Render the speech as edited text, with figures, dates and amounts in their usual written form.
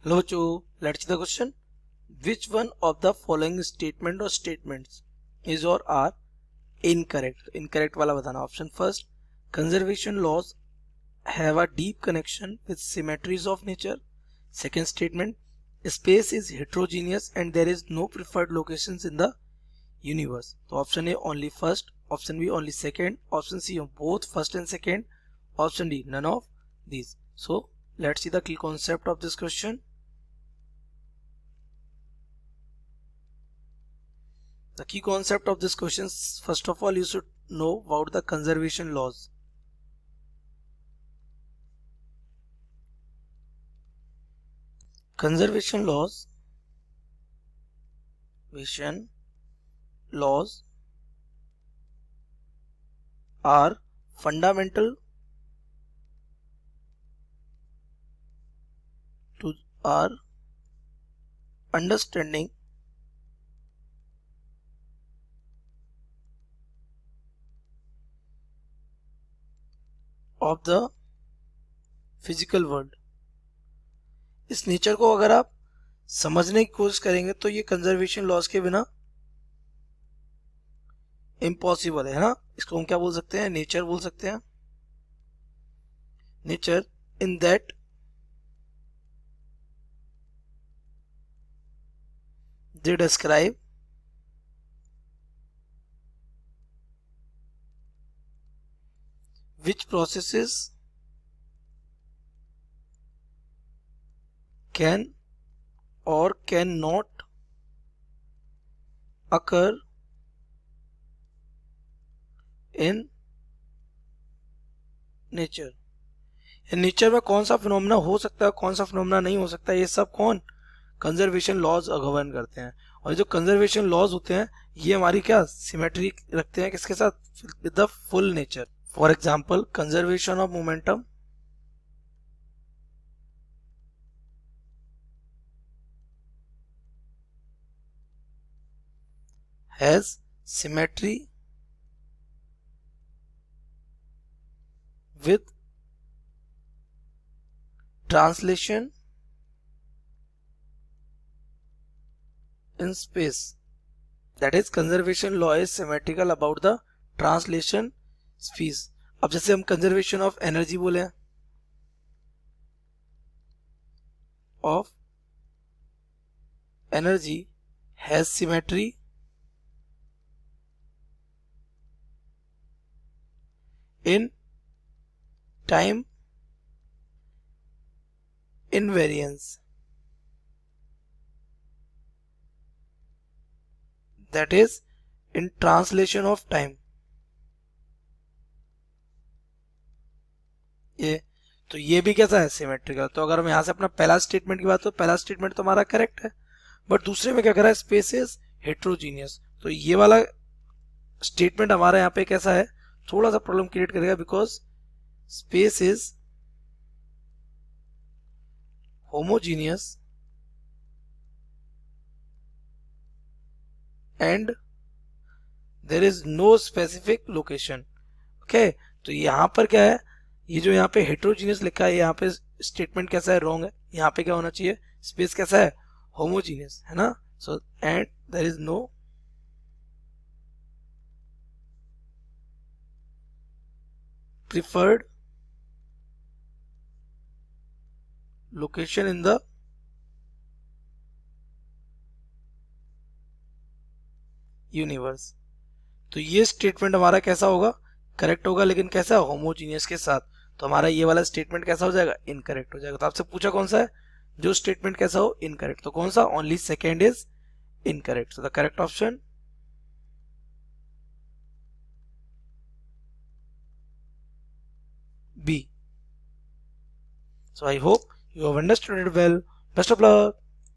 Hello Joe, let's see the question. Which one of the following statement or statements is or are incorrect? Incorrect वाला बताना. Option first, conservation laws have a deep connection with symmetries of nature. Second statement, space is heterogeneous and there is no preferred locations in the universe. So option A only first, option B only second, option C both first and second, option D none of these. So let's see the key concept of this question. The key concept of this question, first of all, you should know about the conservation laws. Conservation laws are fundamental to our understanding of the physical world. इस nature को अगर आप समझने की कोशिश करेंगे तो ये कंजर्वेशन लॉज के बिना इम्पॉसिबल है ना. इसको हम क्या बोल सकते हैं? नेचर बोल सकते हैं. Nature in that they describe which processes can or cannot occur in nature. Nature में कौन सा फिनोमेना हो सकता है, कौन सा फिनोमेना नहीं हो सकता, ये सब कौन? कंजर्वेशन लॉज गवर्न करते हैं. और जो कंजर्वेशन लॉज होते हैं ये हमारी क्या सिमेट्री रखते हैं किसके साथ? With the full nature. For example conservation of momentum has symmetry with translation in space. That is, conservation law is symmetrical about the translation space. अब जैसे हम conservation of energy बोले हैं, of energy has symmetry in time invariance. That is, in translation of time. ये तो ये भी कैसा है? सिमेट्रिकल. तो अगर हम यहां से अपना पहला स्टेटमेंट की बात तो पहला स्टेटमेंट तो हमारा करेक्ट है, बट दूसरे में क्या कर रहा है? Space is heterogeneous. तो ये वाला स्टेटमेंट हमारा यहाँ पे कैसा है? थोड़ा सा प्रॉब्लम क्रिएट करेगा, because space is homogeneous and there is no specific location. Okay तो यहाँ पर क्या है? ये जो यहाँ पे हेट्रोजीनियस लिखा है, यहाँ पे स्टेटमेंट कैसा है? रॉन्ग है. यहाँ पे क्या होना चाहिए? स्पेस कैसा है? होमोजीनियस है ना. So and there is no preferred location in the universe. तो ये स्टेटमेंट हमारा कैसा होगा? करेक्ट होगा, लेकिन कैसा? होमोजीनियस के साथ. तो हमारा ये वाला स्टेटमेंट कैसा हो जाएगा? इनकरेक्ट हो जाएगा. तो आपसे पूछा कौन सा है जो स्टेटमेंट कैसा हो? इनकरेक्ट. तो कौन सा? Only second is incorrect. So the correct option B. So I hope you have understood it well. Best of luck.